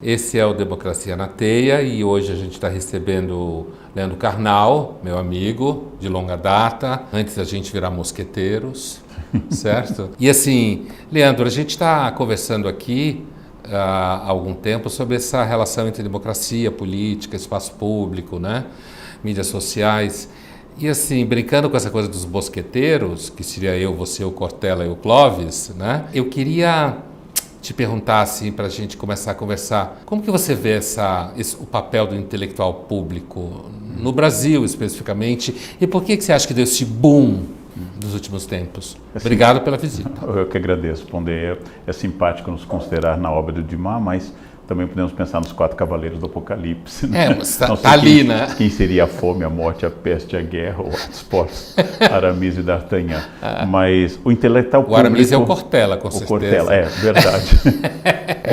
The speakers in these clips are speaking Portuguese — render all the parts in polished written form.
Esse é o Democracia na Teia e hoje a gente está recebendo Leandro Carnal, meu amigo de longa data, antes da gente virar mosqueteiros, certo? E assim, Leandro, a gente está conversando aqui há algum tempo sobre essa relação entre democracia, política, espaço público, né? Mídias sociais. E assim, brincando com essa coisa dos mosqueteiros, que seria eu, você, o Cortella e o Clóvis, né? Eu queria te perguntar, assim, para a gente começar a conversar, como que você vê o papel do intelectual público no Brasil, especificamente, e por que você acha que deu esse boom dos últimos tempos? Obrigado pela visita. Eu que agradeço, Pondé. É simpático nos considerar na obra do Dumas, mas também podemos pensar nos 4 cavaleiros do Apocalipse. Né? Mas tá ali, né? Quem seria a fome, a morte, a peste, a guerra, o Athos, Aramis e D'Artagnan. Mas o intelectual público... O Aramis é o Cortella, com certeza. O Cortella, é verdade.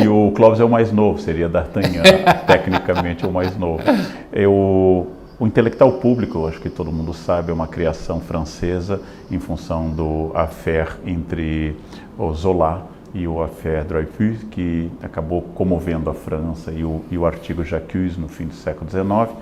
E o Clóvis é o mais novo, seria D'Artagnan, tecnicamente o mais novo. O intelectual público, acho que todo mundo sabe, é uma criação francesa em função do affaire entre o Zola e o affaire Dreyfus, que acabou comovendo a França, e o artigo J'accuse, no fim do século XIX,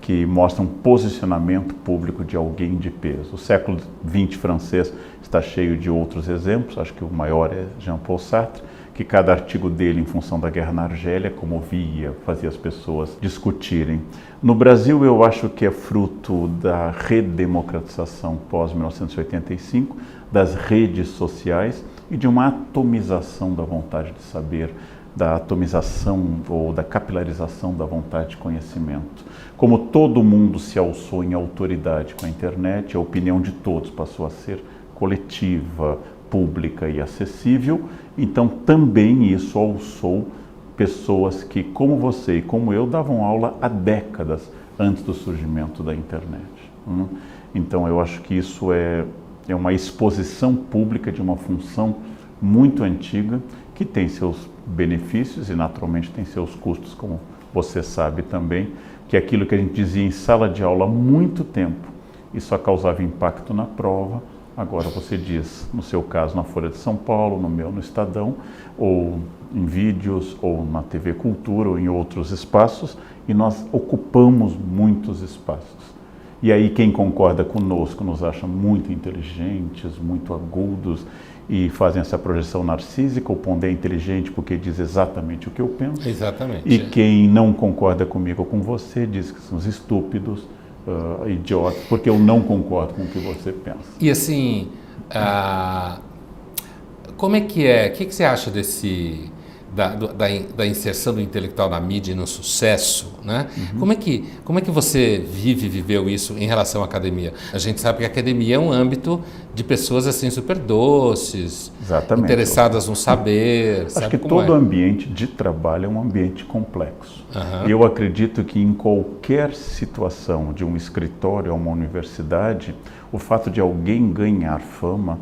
que mostra um posicionamento público de alguém de peso. O século XX francês está cheio de outros exemplos, acho que o maior é Jean-Paul Sartre, que cada artigo dele, em função da guerra na Argélia, comovia, fazia as pessoas discutirem. No Brasil, eu acho que é fruto da redemocratização pós-1985, das redes sociais e de uma atomização da vontade de saber, da atomização ou da capilarização da vontade de conhecimento. Como todo mundo se alçou em autoridade com a internet, a opinião de todos passou a ser coletiva, pública e acessível, então também isso alçou pessoas que, como você e como eu, davam aula há décadas antes do surgimento da internet. Então eu acho que isso é uma exposição pública de uma função muito antiga, que tem seus benefícios e naturalmente tem seus custos, como você sabe também, que é aquilo que a gente dizia em sala de aula há muito tempo e só causava impacto na prova. Agora você diz, no seu caso, na Folha de São Paulo, no meu, no Estadão, ou em vídeos, ou na TV Cultura, ou em outros espaços, e nós ocupamos muitos espaços. E aí quem concorda conosco nos acha muito inteligentes, muito agudos, e fazem essa projeção narcísica. O Pondé é inteligente porque diz exatamente o que eu penso. Exatamente. E quem não concorda comigo ou com você diz que são estúpidos, idiotas, porque eu não concordo com o que você pensa. E assim, como é que é? O que você acha da inserção do intelectual na mídia e no sucesso, né? Como é que você viveu isso em relação à academia? A gente sabe que a academia é um âmbito de pessoas assim super doces, exatamente, interessadas no saber. Acho que todo ambiente de trabalho é um ambiente complexo. Eu acredito que em qualquer situação, de um escritório a uma universidade, o fato de alguém ganhar fama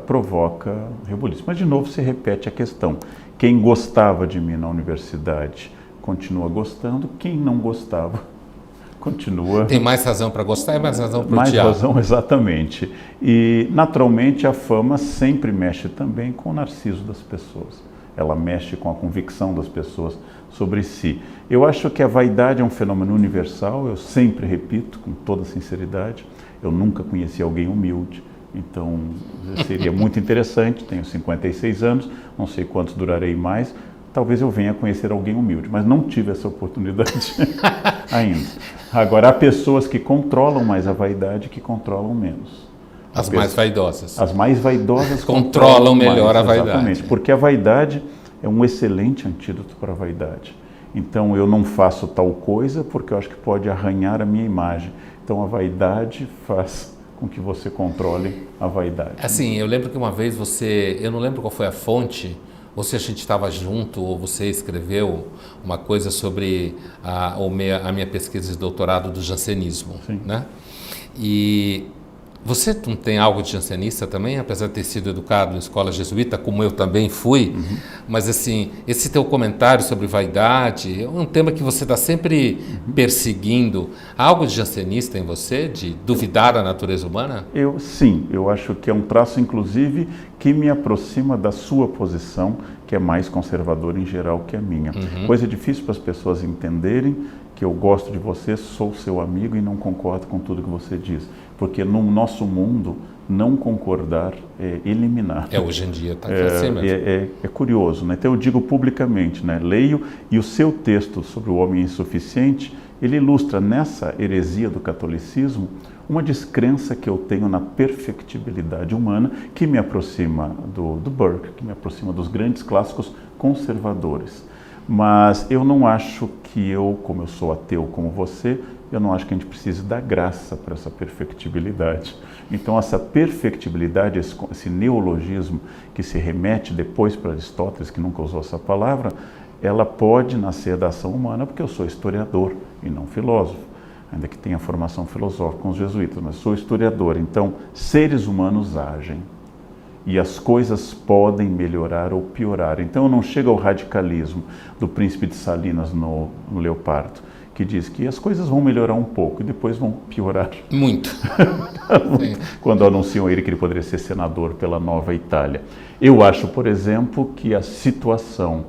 provoca rebuliço. Mas de novo se repete a questão. Quem gostava de mim na universidade continua gostando, quem não gostava continua... Tem mais razão para gostar e mais razão para odiar. Mais razão, exatamente. E, naturalmente, a fama sempre mexe também com o narciso das pessoas. Ela mexe com a convicção das pessoas sobre si. Eu acho que a vaidade é um fenômeno universal, eu sempre repito, com toda sinceridade, eu nunca conheci alguém humilde. Então, seria muito interessante, tenho 56 anos, não sei quantos durarei mais, talvez eu venha conhecer alguém humilde, mas não tive essa oportunidade ainda. Agora, há pessoas que controlam mais a vaidade que controlam menos. As mais vaidosas. As mais vaidosas controlam melhor a vaidade. Exatamente, porque a vaidade é um excelente antídoto para a vaidade. Então, eu não faço tal coisa porque eu acho que pode arranhar a minha imagem. Então, a vaidade faz com que você controle a vaidade. Assim, eu lembro que uma vez eu não lembro qual foi a fonte, ou se a gente estava junto, ou você escreveu uma coisa sobre a minha pesquisa de doutorado do jansenismo, né? E Você não tem algo de jansenista também, apesar de ter sido educado em escola jesuíta, como eu também fui, mas assim, esse teu comentário sobre vaidade é um tema que você está sempre perseguindo. Há algo de jansenista em você, de duvidar da natureza humana? Sim, eu acho que é um traço, inclusive, que me aproxima da sua posição, que é mais conservadora em geral que a minha. Coisa difícil para as pessoas entenderem que eu gosto de você, sou seu amigo e não concordo com tudo que você diz. Porque no nosso mundo, não concordar é eliminar. Hoje em dia está assim mesmo. É curioso, né? Então eu digo publicamente, né? Leio, e o seu texto sobre o homem insuficiente, ele ilustra nessa heresia do catolicismo uma descrença que eu tenho na perfectibilidade humana, que me aproxima do Burke, que me aproxima dos grandes clássicos conservadores. Mas eu não acho que como eu sou ateu como você, eu não acho que a gente precise dar graça para essa perfectibilidade. Então essa perfectibilidade, esse neologismo que se remete depois para Aristóteles, que nunca usou essa palavra, ela pode nascer da ação humana, porque eu sou historiador e não filósofo, ainda que tenha formação filosófica com os jesuítas, mas sou historiador. Então, seres humanos agem e as coisas podem melhorar ou piorar. Então não chega ao radicalismo do príncipe de Salinas no Leopardo, que diz que as coisas vão melhorar um pouco e depois vão piorar. Muito. Quando anunciam ele que ele poderia ser senador pela Nova Itália. Eu acho, por exemplo, que a situação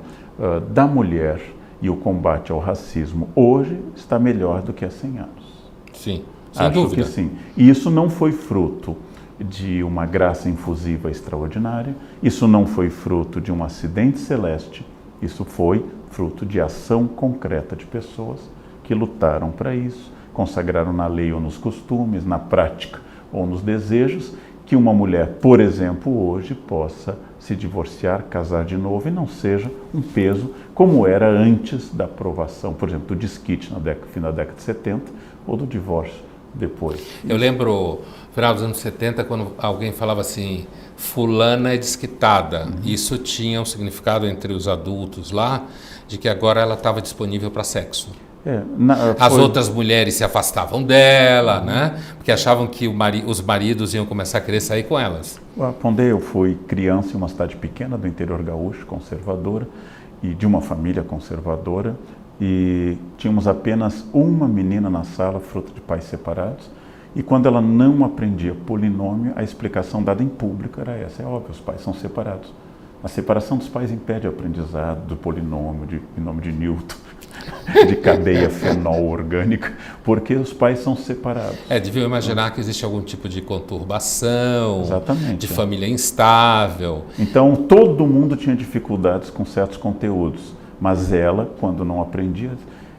da mulher e o combate ao racismo hoje está melhor do que há 100 anos. Sim, sem acho dúvida. Que sim. E isso não foi fruto de uma graça infusiva extraordinária, isso não foi fruto de um acidente celeste, isso foi fruto de ação concreta de pessoas que lutaram para isso, consagraram na lei ou nos costumes, na prática ou nos desejos, que uma mulher, por exemplo, hoje possa se divorciar, casar de novo e não seja um peso como era antes da aprovação, por exemplo, do desquite no fim da década de 70 ou do divórcio depois. Eu lembro, no final dos anos 70, quando alguém falava assim, fulana é desquitada. Isso tinha um significado entre os adultos lá, de que agora ela estava disponível para sexo. As outras mulheres se afastavam dela, né? Porque achavam que os maridos iam começar a querer sair com elas. Quando eu fui criança em uma cidade pequena do interior gaúcho, conservadora, e de uma família conservadora, e tínhamos apenas uma menina na sala, fruto de pais separados, e quando ela não aprendia polinômio, a explicação dada em público era essa: é óbvio, os pais são separados. A separação dos pais impede o aprendizado do polinômio, em nome de Newton, de cadeia fenol orgânica, porque os pais são separados. Deviam imaginar que existe algum tipo de conturbação, exatamente, de família instável. Então, todo mundo tinha dificuldades com certos conteúdos, mas ela, quando não aprendia,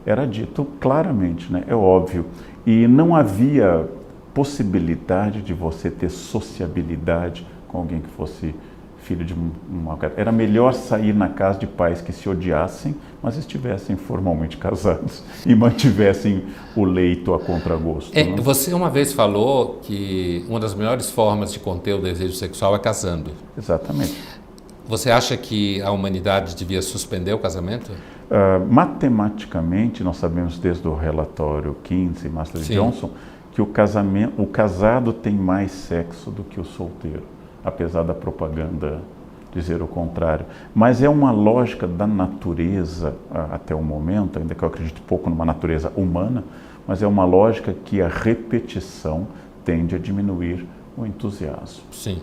era dito claramente, né? É óbvio. E não havia possibilidade de você ter sociabilidade com alguém que fosse filho de uma... Era melhor sair na casa de pais que se odiassem, mas estivessem formalmente casados e mantivessem o leito a contragosto. Né? Você uma vez falou que uma das melhores formas de conter o desejo sexual é casando. Exatamente. Você acha que a humanidade devia suspender o casamento? Matematicamente, nós sabemos desde o relatório Kinsey e Master Johnson que o casado tem mais sexo do que o solteiro, apesar da propaganda dizer o contrário. Mas é uma lógica da natureza até o momento, ainda que eu acredite pouco numa natureza humana, mas é uma lógica que a repetição tende a diminuir o entusiasmo. Sim.